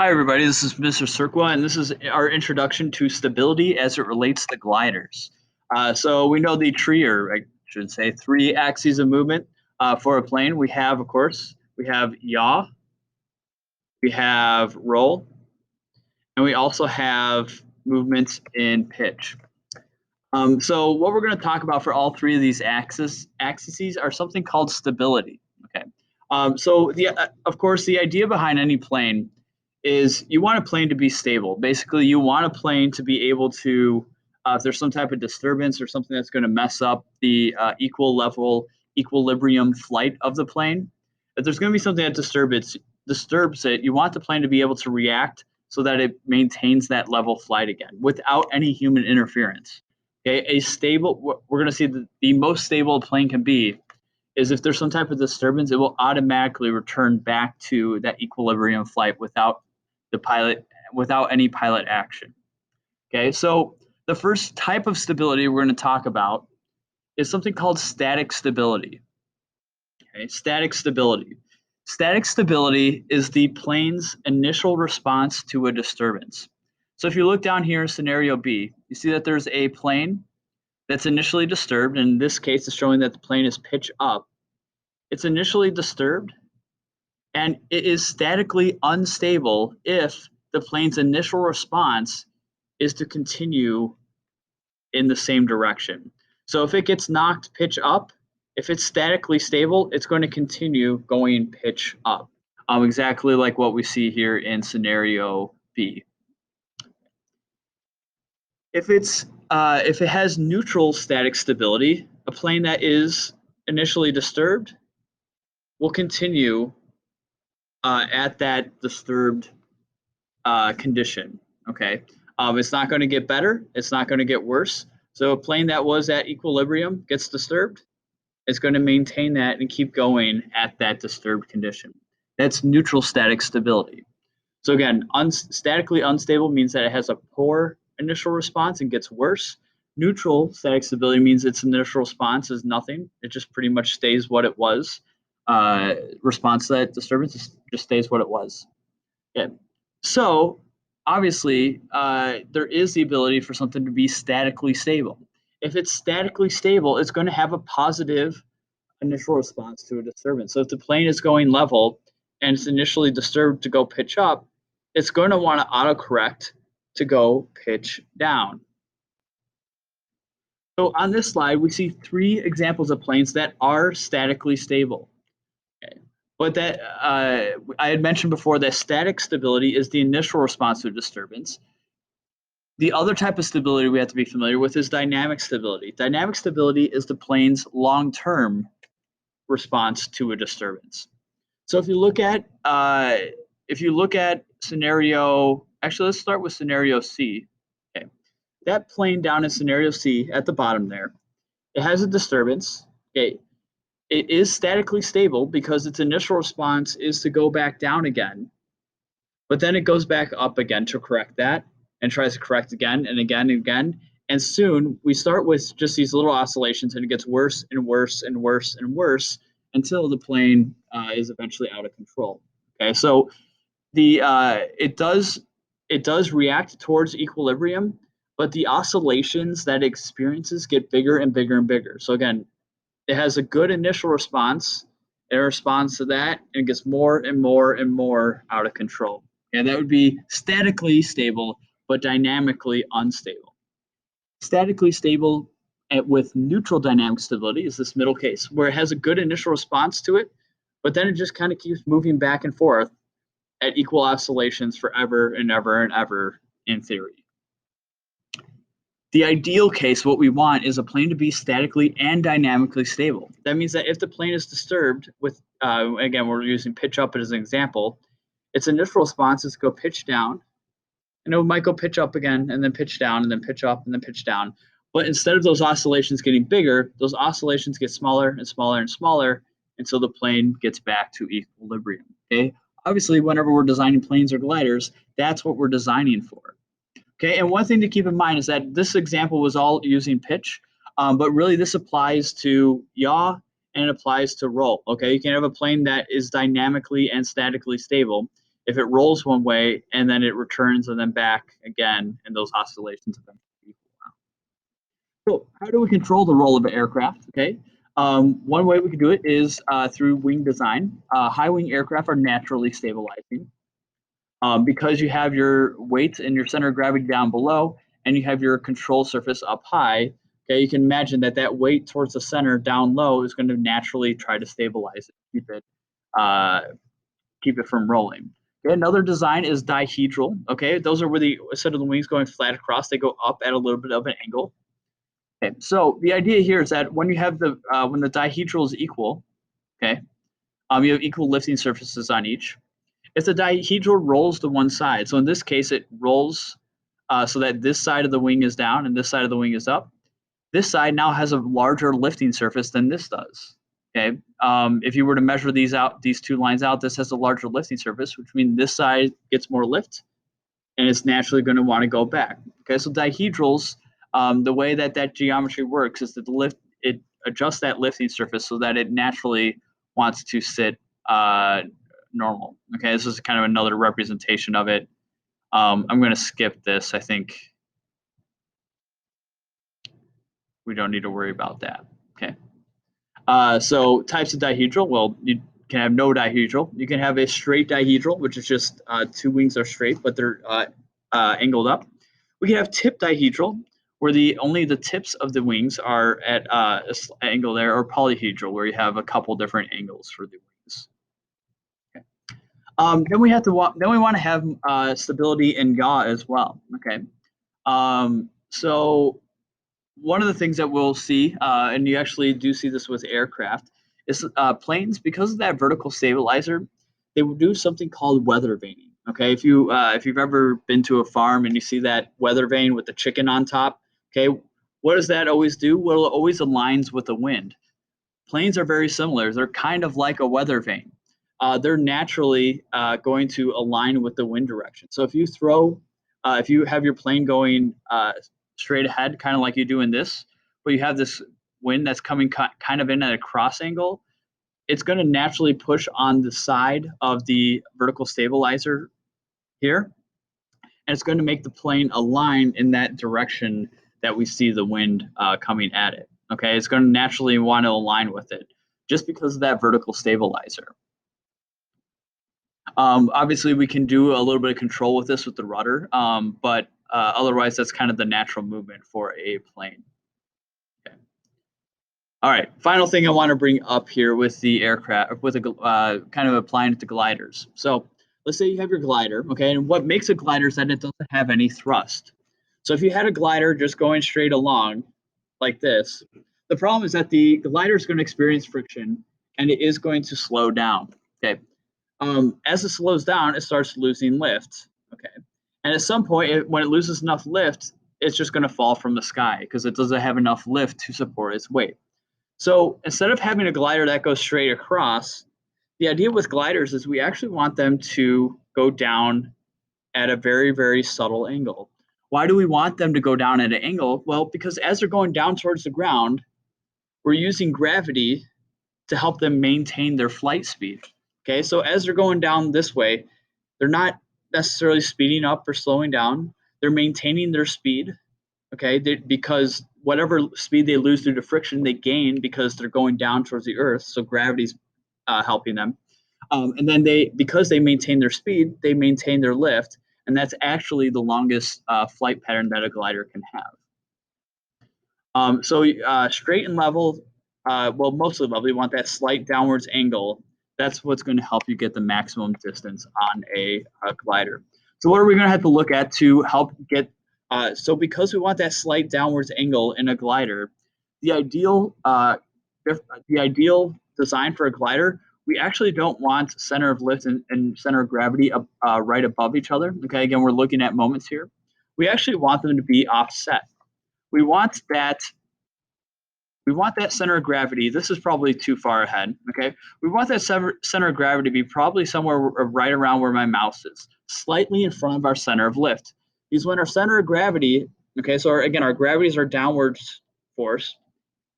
Hi, everybody. This is Mr. Cirqua, and this is our introduction to stability as it relates to gliders. So we know the tree, or I should say, three axes of movement for a plane. We have, of course, we have yaw, we have roll, and we also have movements in pitch. So what we're going to talk about for all three of these axes are something called stability. Okay. Of course, the idea behind any plane is you want a plane to be stable. Basically, you want a plane to be able to, if there's some type of disturbance or something that's going to mess up the equilibrium flight of the plane, if there's going to be something that disturbs it, you want the plane to be able to react so that it maintains that level flight again without any human interference. Okay, we're going to see the most stable a plane can be is if there's some type of disturbance, it will automatically return back to that equilibrium flight without any pilot action. Okay, so the first type of stability we're going to talk about is something called static stability. Okay, static stability. Static stability is the plane's initial response to a disturbance. So if you look down here in scenario B, you see that there's a plane that's initially disturbed. In this case, it's showing that the plane is pitch up. It's initially disturbed, and it is statically unstable if the plane's initial response is to continue in the same direction. So if it gets knocked pitch up, if it's statically stable, it's going to continue going pitch up, exactly like what we see here in scenario B. If it has neutral static stability, a plane that is initially disturbed will continue at that disturbed condition. Okay, it's not going to get better. It's not going to get worse. So a plane that was at equilibrium gets disturbed. It's going to maintain that and keep going at that disturbed condition. That's neutral static stability. So again, statically unstable means that it has a poor initial response and gets worse. Neutral static stability means its initial response is nothing. It just pretty much stays what it was. Response to that disturbance just stays what it was. Yeah. So obviously, there is the ability for something to be statically stable. If it's statically stable, it's going to have a positive initial response to a disturbance. So if the plane is going level and it's initially disturbed to go pitch up, it's going to want to autocorrect to go pitch down. So on this slide, we see three examples of planes that are statically stable. Okay. But that I had mentioned before that static stability is the initial response to a disturbance. The other type of stability we have to be familiar with is dynamic stability. Dynamic stability is the plane's long-term response to a disturbance. So if you look at scenario, actually let's start with scenario C. Okay, that plane down in scenario C at the bottom there, it has a disturbance. Okay, it is statically stable because its initial response is to go back down again, but then it goes back up again to correct that and tries to correct again and again and again. And soon we start with just these little oscillations and it gets worse and worse and worse and worse until the plane is eventually out of control. Okay, so it does react towards equilibrium, but the oscillations that it experiences get bigger and bigger and bigger. So again, it has a good initial response. It responds to that and gets more and more and more out of control. And that would be statically stable, but dynamically unstable. Statically stable with neutral dynamic stability is this middle case, where it has a good initial response to it, but then it just kind of keeps moving back and forth at equal oscillations forever and ever and ever in theory. The ideal case, what we want is a plane to be statically and dynamically stable. That means that if the plane is disturbed with, again, we're using pitch up as an example, its initial response is to go pitch down, and it might go pitch up again, and then pitch down, and then pitch up, and then pitch down. But instead of those oscillations getting bigger, those oscillations get smaller and smaller and smaller until the plane gets back to equilibrium. Okay. Obviously, whenever we're designing planes or gliders, that's what we're designing for. Okay, and one thing to keep in mind is that this example was all using pitch, but really this applies to yaw and it applies to roll. Okay, you can have a plane that is dynamically and statically stable. if it rolls one way and then it returns and then back again, and those oscillations eventually equal out. So how do we control the roll of an aircraft? Okay, one way we can do it is through wing design. High wing aircraft are naturally stabilizing because you have your weight and your center of gravity down below, and you have your control surface up high. Okay, you can imagine that that weight towards the center down low is going to naturally try to stabilize it, keep it from rolling. Okay, another design is dihedral. Okay, those are where instead of the wings going flat across, they go up at a little bit of an angle. Okay, so the idea here is that when you have when the dihedral is equal, okay, you have equal lifting surfaces on each. If the dihedral rolls to one side, so in this case it rolls so that this side of the wing is down and this side of the wing is up, this side now has a larger lifting surface than this does. Okay, if you were to measure these two lines out, this has a larger lifting surface, which means this side gets more lift, and it's naturally going to want to go back. Okay, so dihedrals, the way that geometry works is that it adjusts that lifting surface so that it naturally wants to sit normal. Okay, this is kind of another representation of it. I'm going to skip this. I think we don't need to worry about that. Okay. So types of dihedral, well, you can have no dihedral. You can have a straight dihedral, which is just two wings are straight, but they're angled up. We can have tip dihedral, where only the tips of the wings are at an angle there, or polyhedral, where you have a couple different angles for the wings. Okay. Then we want to have stability in yaw as well. Okay. So one of the things that we'll see, and you actually do see this with aircraft, is planes, because of that vertical stabilizer, they will do something called weather vaning. Okay, if you've ever been to a farm and you see that weather vane with the chicken on top, okay, what does that always do? Well, it always aligns with the wind. Planes are very similar. They're kind of like a weather vane. They're naturally going to align with the wind direction. So if you have your plane going straight ahead, kind of like you do in this, but you have this wind that's coming kind of in at a cross angle, it's going to naturally push on the side of the vertical stabilizer here, and it's going to make the plane align in that direction that we see the wind coming at it. Okay, it's going to naturally want to align with it just because of that vertical stabilizer. Obviously, we can do a little bit of control with this with the rudder, but otherwise, that's kind of the natural movement for a plane. Okay. All right, final thing I want to bring up here with the aircraft, with a kind of applying it to gliders. So let's say you have your glider, okay, and what makes a glider is that it doesn't have any thrust. So if you had a glider just going straight along like this, the problem is that the glider is going to experience friction and it is going to slow down. Okay. As it slows down, it starts losing lift. Okay. And at some point, when it loses enough lift, it's just going to fall from the sky because it doesn't have enough lift to support its weight. So instead of having a glider that goes straight across, the idea with gliders is we actually want them to go down at a very, very subtle angle. Why do we want them to go down at an angle? Well, because as they're going down towards the ground, we're using gravity to help them maintain their flight speed. Okay, so as they're going down this way, they're not necessarily speeding up or slowing down. They're maintaining their speed, okay, because whatever speed they lose due to friction, they gain because they're going down towards the earth, so gravity's helping them. And then because they maintain their speed, they maintain their lift, and that's actually the longest flight pattern that a glider can have. So straight and level, well, mostly level, you want that slight downwards angle. That's what's going to help you get the maximum distance on a glider. So what are we going to have to look at to help get, so because we want that slight downwards angle in a glider, the ideal design for a glider, we actually don't want center of lift and center of gravity right above each other. Okay, again, we're looking at moments here. We actually want them to be offset. We want that center of gravity. This is probably too far ahead. Okay, we want that center of gravity to be probably somewhere right around where my mouse is, slightly in front of our center of lift. Because when our center of gravity, okay, so our gravity is our downwards force.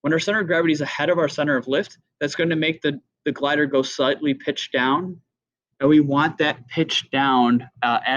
When our center of gravity is ahead of our center of lift, that's going to make the glider go slightly pitched down. and we want that pitch down